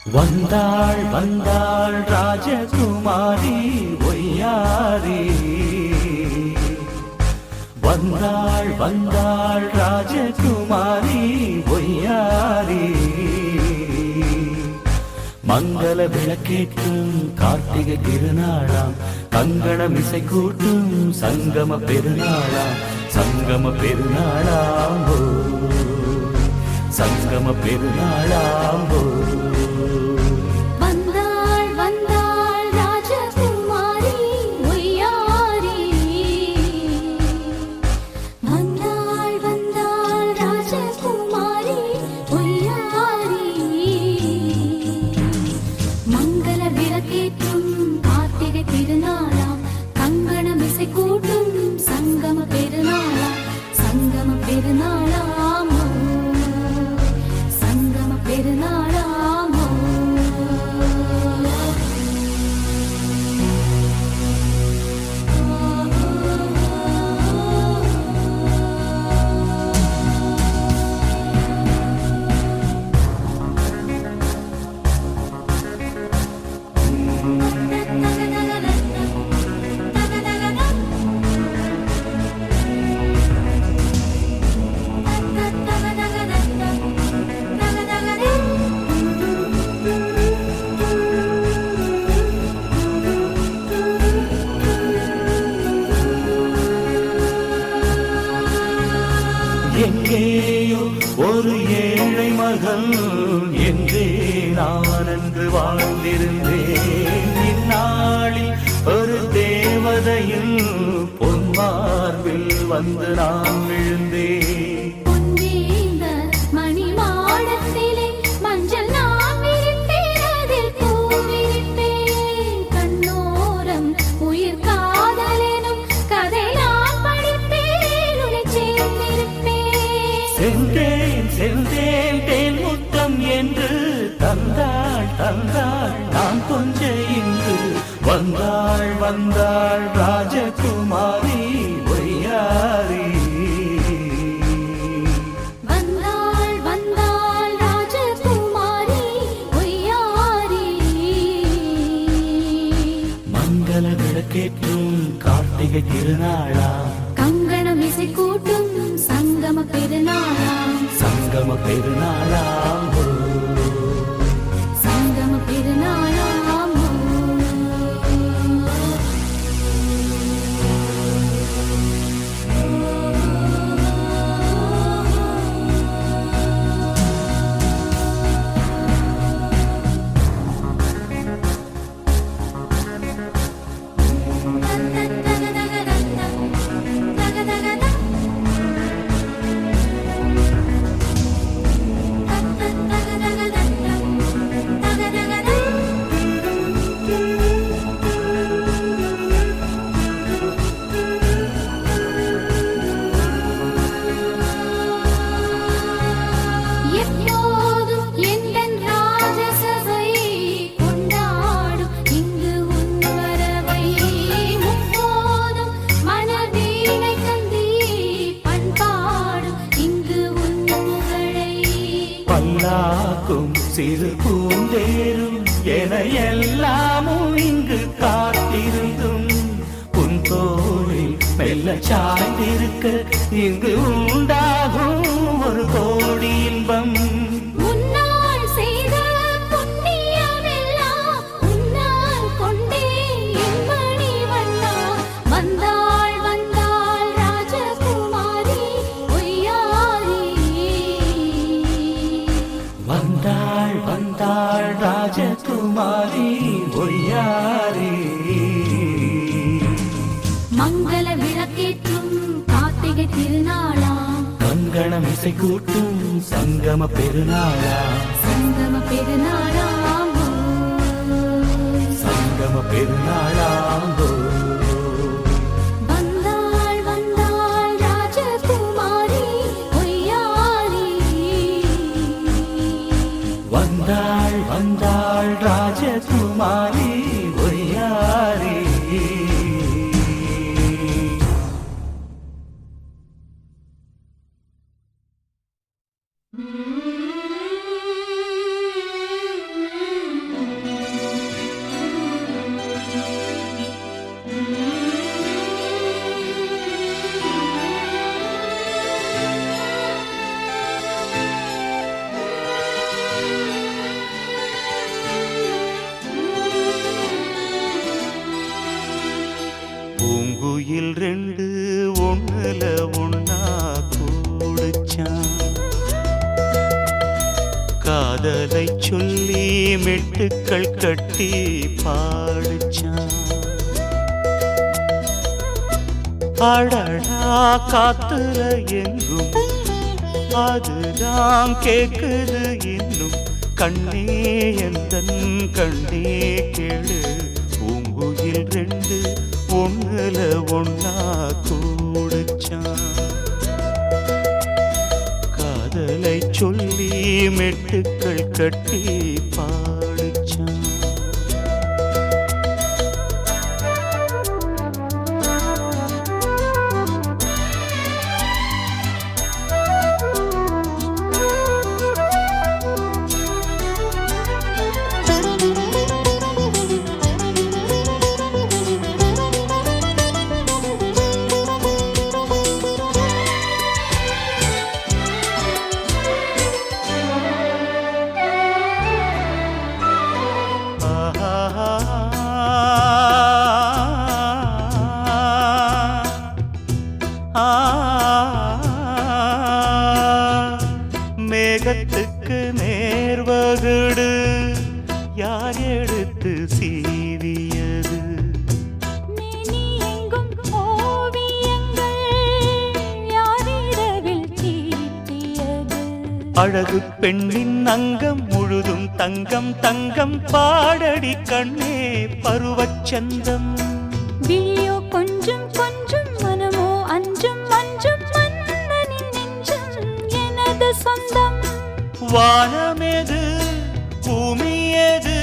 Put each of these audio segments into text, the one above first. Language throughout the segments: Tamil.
வந்தாள் வந்தாள் ராஜகுமாரி ஒய்யாரி. வந்தாள் வந்தாள் ராஜகுமாரி ஒய்யாரி. மங்கள விளக்கேற்றும் கார்த்திகை திருநாளாம், கங்கணம் இசை கூட்டும் சங்கம பெருநாளாம். சங்கம பெருநாளாம் ஓ, சங்கம பெருநாளாம் ஓ. எங்கேயோ ஒரு ஏழை மகள் என்றே நான் அன்று வாழ்ந்திருந்தேன். இந்நாளில் ஒரு தேவதையில் பொன்மார்பில் வந்து நான் விழுந்தேன். செந்தேன் செந்தேன் தேன் முத்தம் என்று தந்தாள் தந்தாள் நான் கொஞ்ச இன்று. வந்தாள் வந்தாள் ராஜகுமாரி ஒய்யாரி. வந்தாள் வந்தாள் ராஜகுமாரி ஒய்யாரி. மங்கள விளக்கேற்றும் கார்த்திகை திருநாளா, கங்கணம் இசை கூட்டும் சங்கம பெருநாளாம். சங்கம பெருநாளாம் ஓ, சங்கம பெருநாளாம் ஓ. பல்லாக்கும் சிறு பூந்தேரும் என எல்லாமும் இங்கு காத்திருந்தும் உன் தோளில் மெல்ல சாய்ந்திருக்க இங்கு உண்டாகும் ஒரு கோடி இன்பம். வந்தாள் வந்தாள் ராஜகுமாரி ஒய்யாரி. மங்கள விளக்கேற்றும் கார்த்திகை திருநாளாம், கங்கணம் இசை கூட்டும் சங்கம பெருநாளா. சங்கம பெருநாளாம் ஓ, சங்கம பெருநாளாம் ஓ. வந்தாள் வந்தாள் ராஜகுமாரி ஒய்யாரி. வந்தாள் வந்தாள் ராஜகுமாரி ஒய்யாரி. சொல்லி மெட்டுக்கள் கட்டி பாடுச்சான். அடடா காத்துல எங்கும் அதுதான் கேக்குது இன்னும். கண்ணே எந்தன் கண்ணே கேளு, பூங்குயில் ரெண்டு ஒண்ணுல ஒன்னா கூடுச்சான். காதலை சொல்லி மெட்டுக்கள் கட்டி பாடுச்சான். மேகத்துக்கு நேர்வகடு யார் எடுத்து சீவியது? அழகு பெண்ணின் அங்கம் முழுதும் தங்கம் தங்கம் பாடடி கண்ணே பருவச்சந்தம். விழியோ கொஞ்சம் கொஞ்சம் மனமோ அஞ்சும் அஞ்சும் மன்னனின் நெஞ்சம் எனது சொந்தம். வானமேது பூமியேது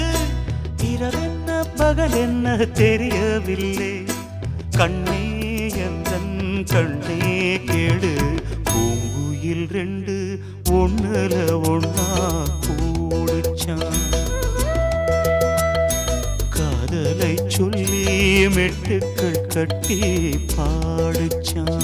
இரவென்ன பகல் என்ன தெரியவில்லை. கண்ணே எந்தன் கண்ணே கேடு, பூங்குயில் ரெண்டு ஒண்ணுல ஒன்னா கூடுச்சான். காதலை சொல்லி மெட்டுக்கள் கட்டி பாடுச்சான்.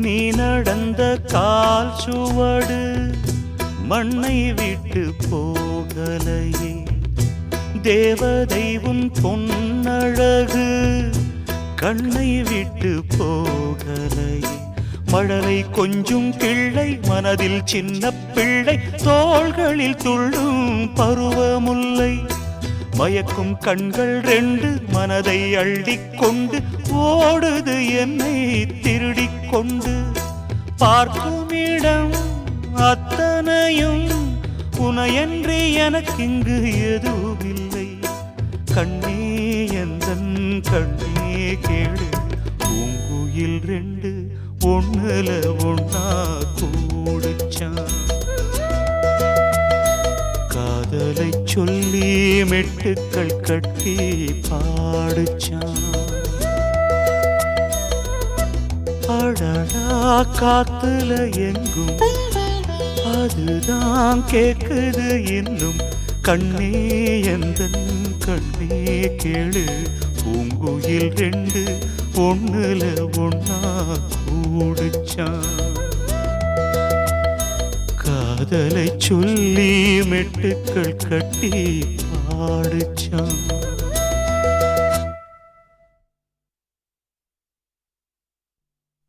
நீ நடந்த கால் சுவடு மண்ணை விட்டு போகலையே. தேவதை உன் பொன்னழகு கண்ணை விட்டு போகலையே. மழலை கொஞ்சும் கிள்ளை மனதில் சின்ன பிள்ளை, தோள்களில் துள்ளும் பருவமுல்லை. மயக்கும் கண்கள் ரெண்டு மனதை அள்ளிக்கொண்டு ஓடுது என்னை திருடிக் கொண்டு. பார்க்கும் இடம் அத்தனையும் உனையன்றி எனக்கிங்கு எதுவுமில்லை. கண்ணே எந்தன் கண்ணே கேளு, பூங்குயில் ரெண்டு ஒண்ணுல ஒன்னா கூடுச்சான். காதலை சொல்லி மெட்டுக்கள் கட்டி பாடுச்சான். அடடா காத்துல எங்கும் அதுதான் கேக்குது இன்னும். கண்ணே எந்தன் கண்ணே கேளு, பூங்குயில் ரெண்டு ஒண்ணுல ஒன்னா கூடுச்சான். காதலை சொல்லி மெட்டுக்கள் கட்டி பாடுச்சான்.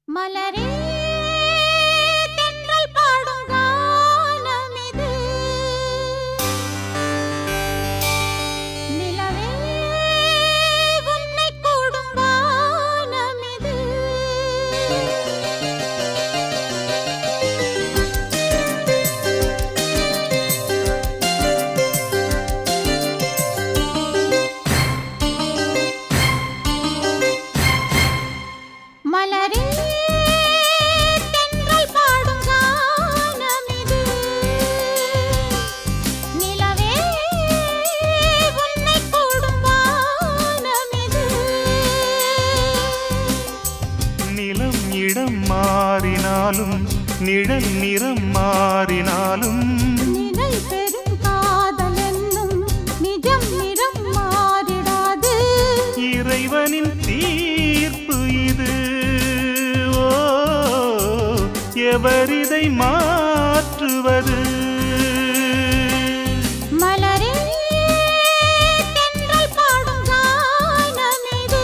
மலரே தென்றல் பாடும் கானம் இது, நிலவே உன்னை கூடும் வானம் இது. நிழல் நிறம் மாறினாலும் நிலை பெறும் காதல் என்னும் நிஜம் நிறம் மாறிடாது. இறைவனின் தீர்ப்பு இது. ஓ, எவரிதை மாற்றுவது? மலரே தென்றல் பாடும் கானம் இது.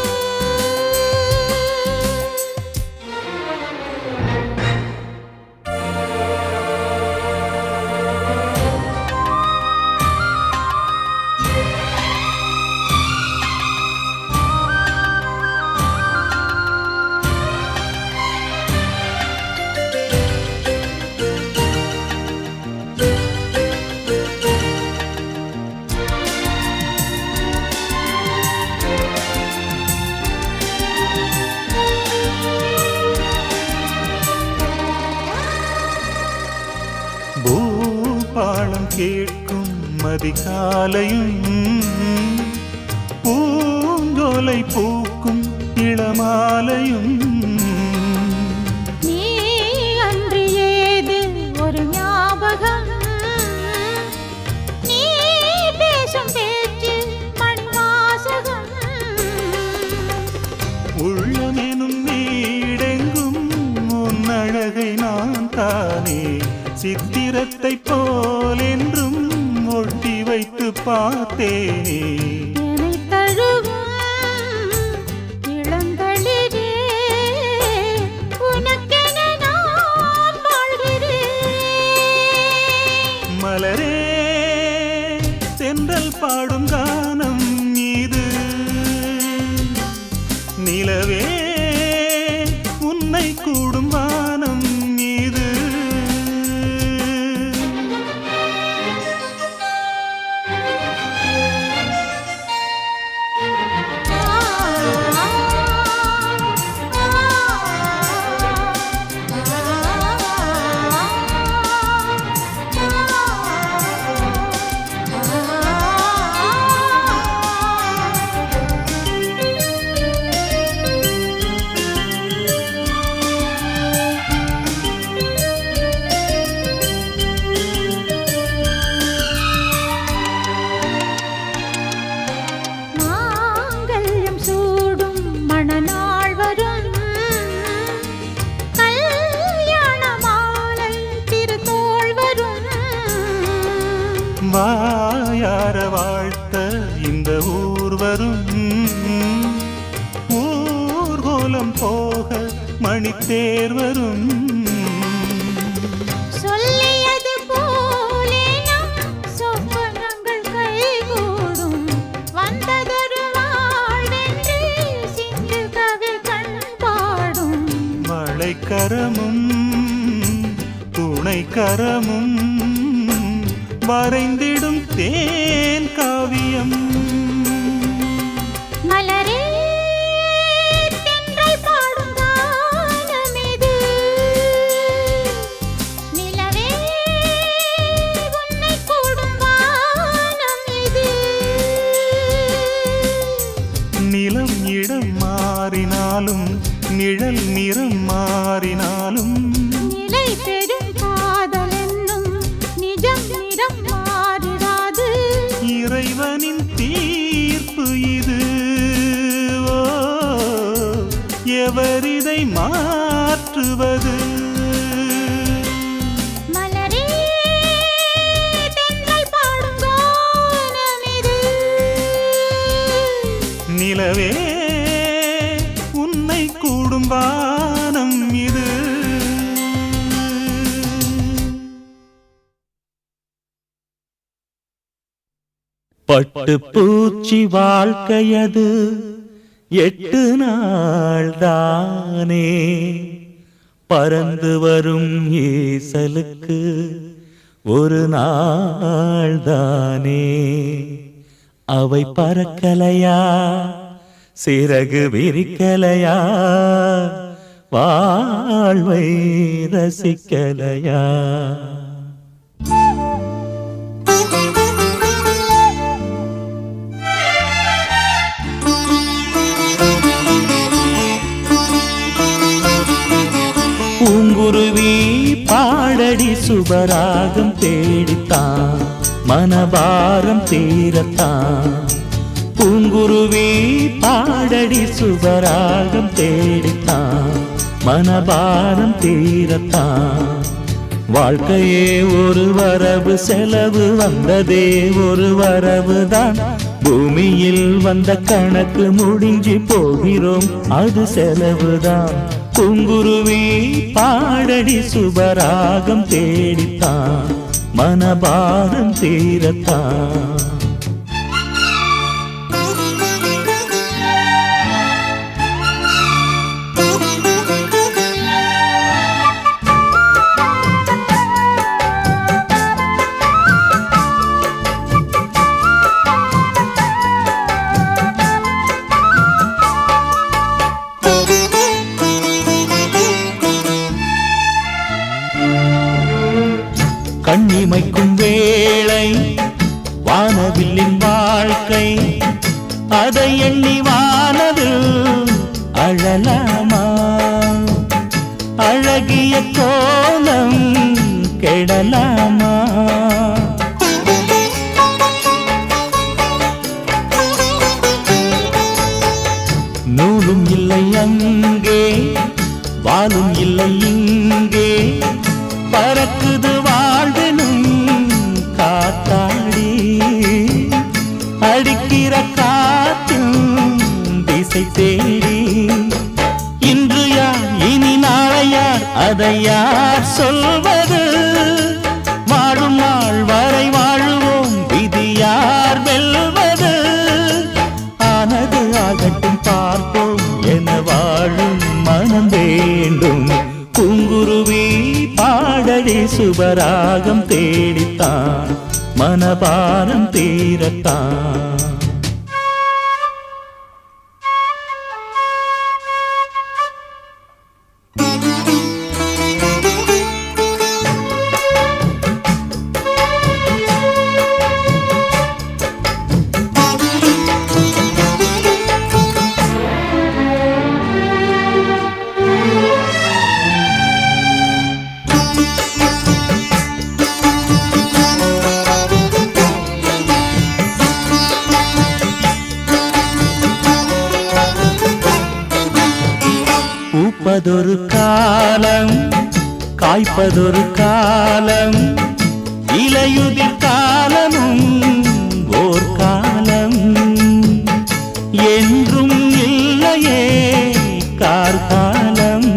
பூபாளம் கேட்கும் மதிகாலையும் பூஞ்சோலை பூக்கும் இளமாலையும் நீ அன்று ஏது ஒரு ஞாபகம், நீ பேசும் பேச்சு மணிவாசகம். உள்ளமெனும் வீடெங்கும் உன் அழகை நான் தானே சித்திரத்தை போல் என்றும் ஒட்டி வைத்து பார்த்தேனே. என்னை தழுவும் இளந்தளிரே, உனக்கென நான் வாழ்கிறேன். மலரே தென்றல் பாடும் கானம் இது. நிலவே உன்னை கூடும் வானம் இது. மாங்கல்யம் சூடும் மணநாள் வரும், கல்யாண மாலை திருத்தோள் வரும். வாயார வாழ்த்த இந்த ஊர் வரும். ஊர்கோலம் போக மணித்தேர் வரும். சொல்லியது போலே நம் சொப்பனங்கள் கைகூடும். வந்ததொரு வாழ்வென்று சிந்து கவி கண் பாடும். மழைக்கரமும் துணைக்கரமும் வரைந்திடும் தேன் காவியம். மலரே தென்றல் பாடும் கானம் இது. நிலவே உன்னை கூடும் வானம் இது. நிலம் இடம் மாறினாலும் நிழல் நிறம் மாறினாலும் நிலை பெறும் காதல் என்னும் நிஜம் நிறம் மாறிடாது. இறைவனின் தீர்ப்பு இது. ஓ, எவரிதை மாற்றுவது? மலரே தென்றல் பாடும் கானம் இது. நிலவே உன்னை கூடும் வானம் இது. பட்டுப்பூச்சி வாழ்க்கையது 8 நாள் தானே. பறந்து வரும் ஈசலுக்கு ஒரு நாள் தானே. அவை பறக்கலையா சிறகு விரிக்கலையா வாழ்வை ரசிக்கலையா? பூங்குருவி பாடடி சுபராகம் தேடித்தான் மனபாரம் தீரத்தான். பூங்குருவி பாடடி சுபராகம் தேடித்தான் மனபாரம் தீரத்தான். வாழ்க்கையே ஒரு வரவு செலவு வந்ததே ஒரு வரவுதான். பூமியில் வந்த கணக்கு முடிஞ்சு போகிறோம் அது செலவுதான். பூங்குருவி பாடடி சுபராகம் தேடித்தான் மனபாரம் தீரத்தான். கண்ணிமைக்கும் வேளை வானவில்லின் வாழ்க்கை, அதை எண்ணி வானவில் அழலாமா? அழகிய கோலம் கெடலாமா? நூலும் இல்லை அங்கே, வாலும் இல்லை இங்கே, பறக்குது வாழ்வெனும் காத்தாடி. அடிக்கிற காற்றும் திசை தேடி. இன்று யார் இனி நாளை யார் அதை யார் சொல்வது? வாழும் நாள் வரை வாழுவோம், விதி யார் வெல்வது? ஆனது ஆகட்டும் பார்ப்போம் என வாழும் மனம் வேண்டும். பூங்குருவி பாடடி சுபராகம் தேடித்தான் மனபாரம் தீரத்தான். பூப்பதொரு காலம், காய்ப்பதொரு காலம், இலையுதிர் காலமும் ஓர் காலம். என்றும் இல்லையே கார்காலம்.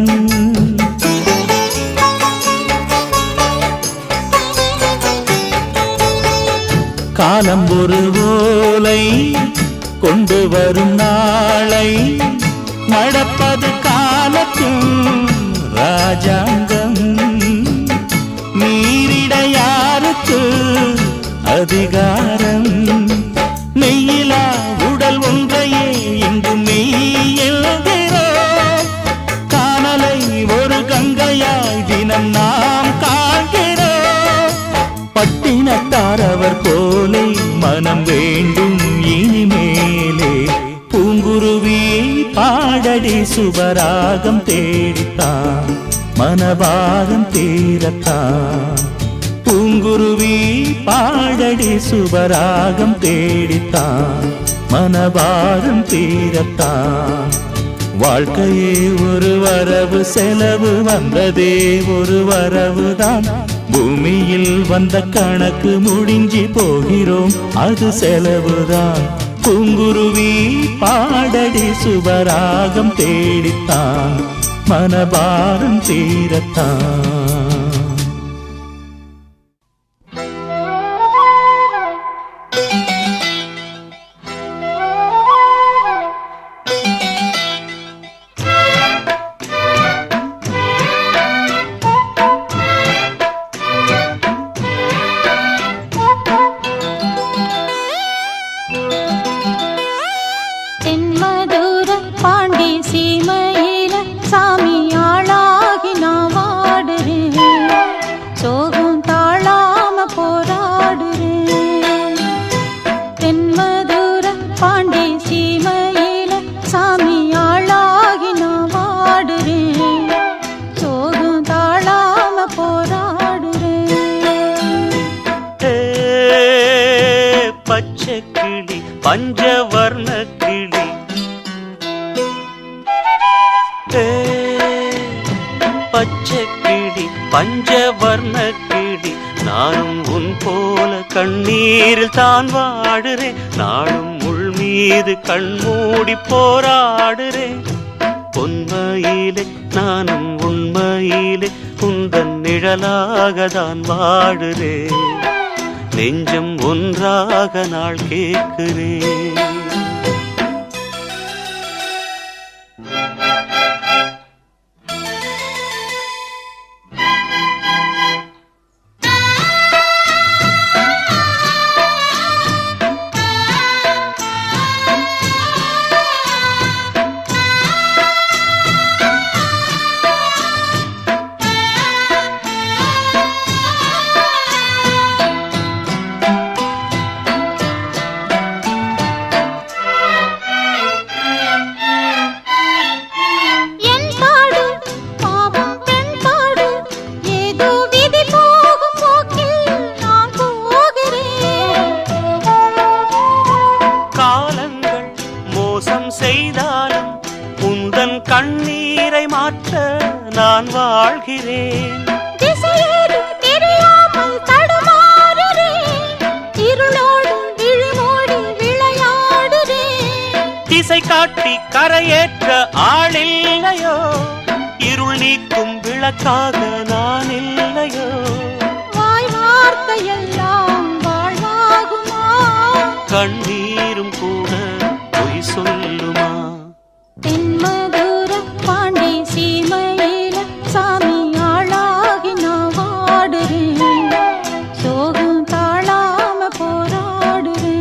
காலம் ஒரு ஓலை கொண்டு வரும் நாளை, நடப்பது காலத்தும் ராஜாங்கம். மீறிட யாருக்கு அதிகாரம்? மெய்யிலா உடல் ஒன்றையே இங்கு மெய்யெழுகிறோம். காணலை ஒரு கங்கையாய் தினம் நாம் காண்கிறோம். பட்டினத்தாரவர் போலே மனம் வேண்டும் இனிமேலே. பூங்குருவி பாடடி சுபராகம் தேடித்தான் மனபாரம் தீரத்தான். பூங்குருவி பாடடி சுபராகம் தேடித்தான் மனபாரம் தீரத்தான். வாழ்க்கையே ஒரு வரவு செலவு வந்ததே ஒரு வரவுதான். பூமியில் வந்த கணக்கு முடிஞ்சு போகிறோம் அது செலவுதான். பூங்குருவி பாடடி சுபராகம் தேடித்தான் மனபாரம் தீரத்தான். தென்மதுர பாண்டி சீமையில சாமி ஆளாகி நாம் ஆடுற பஞ்சவர்ண கிளி. பச்சை கிளி பஞ்சவர்ண கிளி, நானும் உன் போல கண்ணீரில் தான் வாடுறேன். நானும் முள் மீது கண்மூடி போராடுறேன். உண்மையிலே நானும் உண்மையிலே உந்தன் நிழலாகத்தான் வாடுறேன். நெஞ்சம் ஒன்றாக நாள் கேட்கிறேன். செய்தாலும் உந்தன் கண்ணீரை மாற்ற நான் வாழ்கிறேன். திசையேதும் தெரியாமல் தடுமாறுறேன். இருளோடும் விழிமூடி விளையாடுறேன். திசை காட்டி கரையேற்ற ஆளில்லையோ, இருள் நீக்கும் விளக்காக நான் இல்லையோ. வாய் வார்த்தையெல்லாம் வாழ்வாகுமா? கண்ணீரும் கூட பொய் சொல்லுமா? தென்மதுர பாண்டி சீமையில சாமி ஆளாகி நான் வாடுறேன். சோகம் தாழாம போராடுறேன்.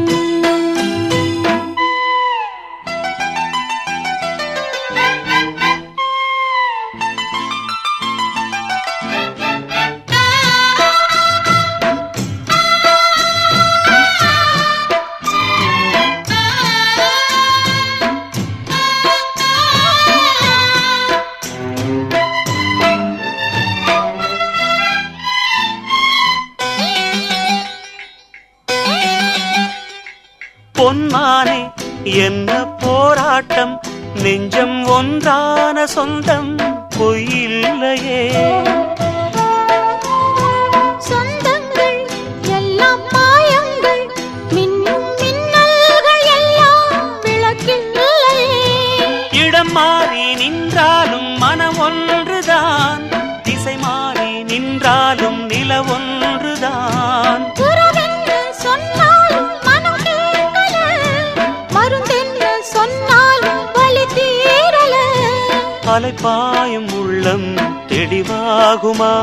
பொன்மானே என்ன போராட்டம், நெஞ்சம் ஒன்றான சொந்தம் பொய்யில்லையே. சொந்தங்கள் எல்லாம் மாயங்கள், மின்னும் மின்னல்கள் எல்லாம் விளக்கில்லையே. இடம் மாறி நின்றாலும் மனம் ஒன்றுதான், திசை மாறி நின்றாலும் நில ஒன்றுதான். உறவென்று சொன்னாலும் மனம் கேட்கல, மருந்தென்று சொன்னாலும் வலி தீரல. அலைப்பாயும் உள்ளம் தெளிவாகுமா?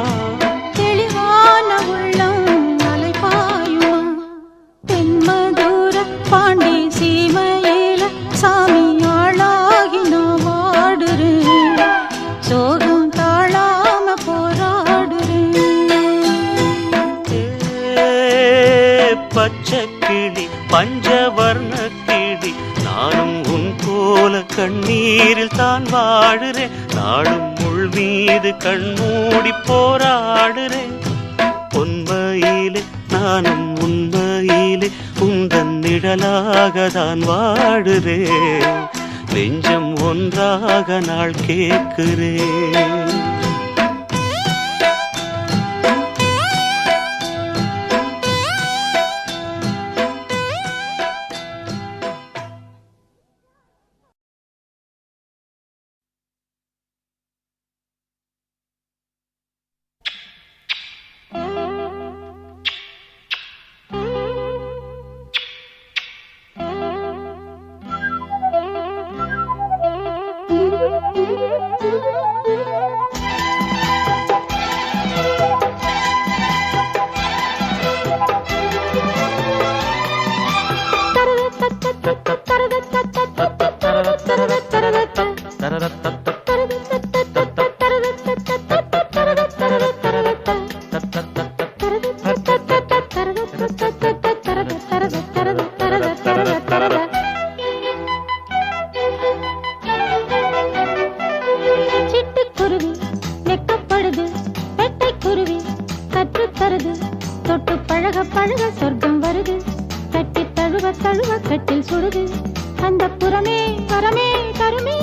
தெளிவான உள்ளம் அலைபாயுமா? தென்மதுர பாண்டி சீமையில சாமி ஆளாகி நான் வாடுறேன். சோகம் தாழாம போராடுறேன். பச்சை கிளி பஞ்சவர்ண கிளி, நானும் உன் போல கண்ணீரில் தான் வாடுறேன். நாடும் முள் மீது கண்மூடி போராடுறேன். உண்மையிலே நானும் உண்மையிலே உந்தன் நிழலாகத்தான் வாடுறேன். நெஞ்சம் ஒன்றாக நாள் கேட்கிறேன். சிட்டுக்குருவி வெக்கப்படுது, பெட்டைக்குருவி கற்றுத்தருது, தொட்டு பழக பழக சொர்க்கம் வருது. கட்டி தழுவ தழுவ கட்டில் சுடுது அந்த புறமே வரமே தருமே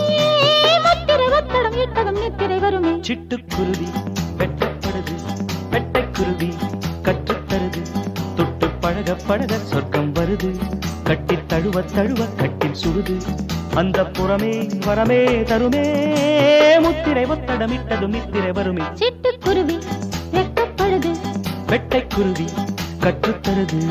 முத்திரை ஒத்தடம் இட்டதும் நித்திரை வருமே. சிட்டுக்குருவி வெட்டப்படுது வெட்டைக்குருவி கற்றுத்தருது தொட்டு பழக பழக சொர்க்கம் வருது கட்டி தழுவ தழுவ கட்டில் சுடுது அந்த புறமே வரமே தருமே முத்திரை ஒத்தடம் இட்டதும் நித்திரை வருமே. சிட்டுக்குருவி வெட்டப்படுது வெட்டைக்குருவி கற்றுத்தருது.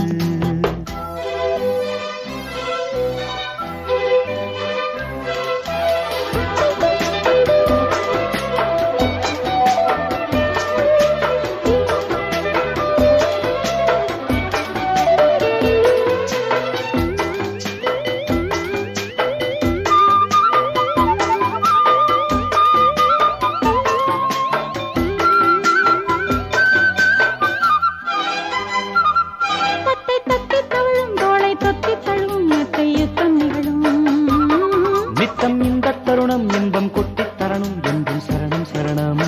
நித்தம் இந்த தருணம் இன்பம் கொட்டி தரணும் என்றும் சரணம் சரணம்.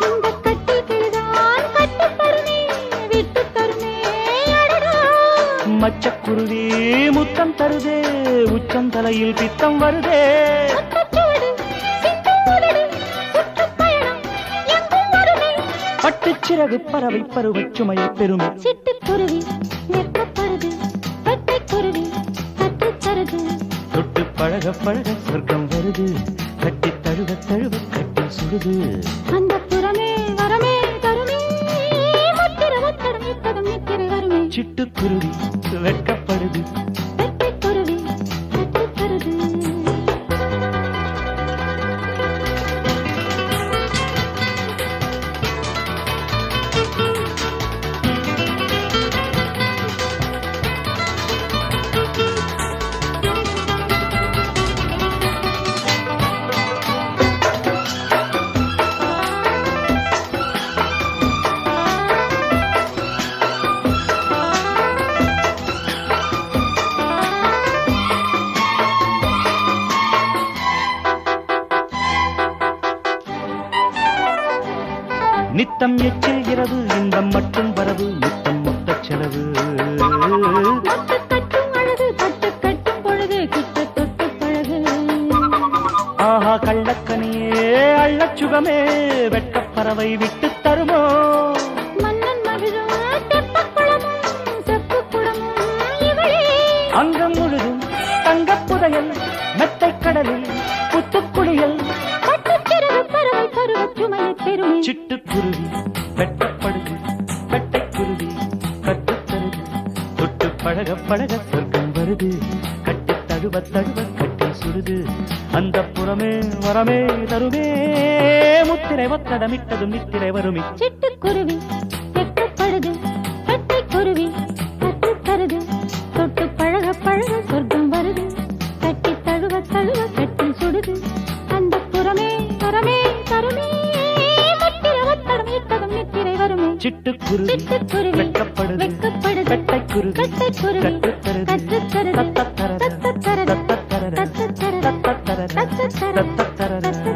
இந்த கட்டில் கிழிதான் கட்டுப்படுமே விட்டு தருமே அடடா. மச்சக்குருவி முத்தம் தருதே உச்சம் தலையில் பித்தம் வருதே. முத்தச்சூடு, சித்தூதடு, சுற்றுப்பயணம் எங்கும் வருமே. பட்டுச்சிறகு பறவை பருவச் சுமையை பெருமை. சிட்டுக்குருவி வெட்டப்படுது வெட்டைக்குருவி கற்றுத்தருது தொட்டு பழக பழக சொர்க்கம் வருது கட்டி தழுவ தழுவ கட்டில் சுடுது அந்த புறமே வரமே தருமே முத்திரை ஒத்தடம் இட்டதும் நித்திரை வருமே. சிட்டுக்குருவி வெட்கப்படுது வெட்டைக்குருவி கற்றுத்தருது. நித்தம் எச்சில் இரவு இன்பம் மட்டும் வரவு முத்தம் மொத்த செலவு. மொட்டு கட்டும் அழகு பட்டு கட்டும் பொழுது கிட்ட தொட்டு பழகு. ஆஹா கள்ளக்கனியே அள்ளச் சுகமே வெட்டப் பறவை விட்டு தருமோ. மன்னன் மகிழும் தெப்பக் குளமும் செப்புக் குடமும் இவளே. அங்கம் முழுதும் தங்கப் புதையல் மெத்தைக் கடலில் புத்துக்குளியல். பட்டுச்சிறகு பறவை பருவச் சுமையை பெருமை. சிட்டுக்குருவி வெட்டப்படுது வெட்டைக்குருவி கற்றுத்தருது தொட்டு பழக பழக சொர்க்கம் வருது கட்டி தழுவ தழுவ கட்டி சுடுது அந்த புறமே வரமே தருமே முத்திரை ஒத்தடமிட்டதும் நித்திரை வருமே. சிட்டுக்குருவி வெட்டப்படுது வெட்டைக்குருவி கற்றுத்தருது தொட்டு பழக பழக சொர்க்கம் வருது கட்டி தழுவ தழுவ கட்டில் சுடுது அந்த புறமே வரமே தருமே முத்திரை ஒத்தடம் இட்டதும் நித்திரை வருமே. சிட்டுக்குருவி சிட்டுக்குருவி வெட்டப்படுது வெட்கப்படுது வெட்டைக்குருவி கட்டைக்குருவி கற்றுத்தருது கற்றுத்தருது தத்தத்தரது தத்தத்தரது தத்தத்தரது தத்தத்தரது தத்தத்தரது தத்தத்தரது தத்தத்தரது